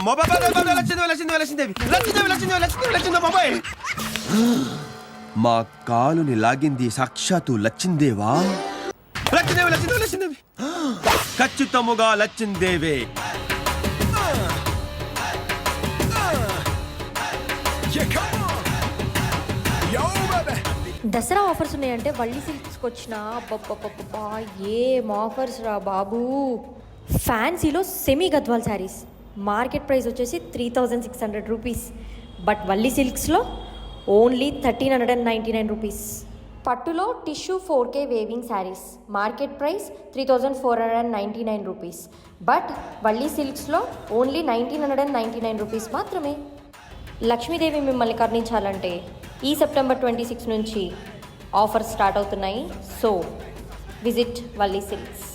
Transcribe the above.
Mobile మా కాలుని లాగింది సాక్షాత్తు లచ్చిందేవా. లచ్చిందేవి ఖచ్చితముగా లచ్చిందేవే. దసరా ఆఫర్స్ ఉన్నాయంటే వల్లి సిల్క్స్కి వచ్చిన ఏం ఆఫర్స్ రా బాబు. ఫ్యాన్సీలో semi Gadwal saris market price వచ్చేసి 3600 రూపీస్, బట్ వల్లి సిల్క్స్లో ఓన్లీ 1399 రూపీస్. పట్టులో tissue 4K weaving saris market price 3499 rupees, but Valli సిల్క్స్లో ఓన్లీ 1999 రూపీస్ మాత్రమే. లక్ష్మీదేవి మిమ్మల్ని కరుణించాలంటే ఈ సెప్టెంబర్ 26 నుంచి ఆఫర్స్ స్టార్ట్ అవుతున్నాయి. So visit Valli silks.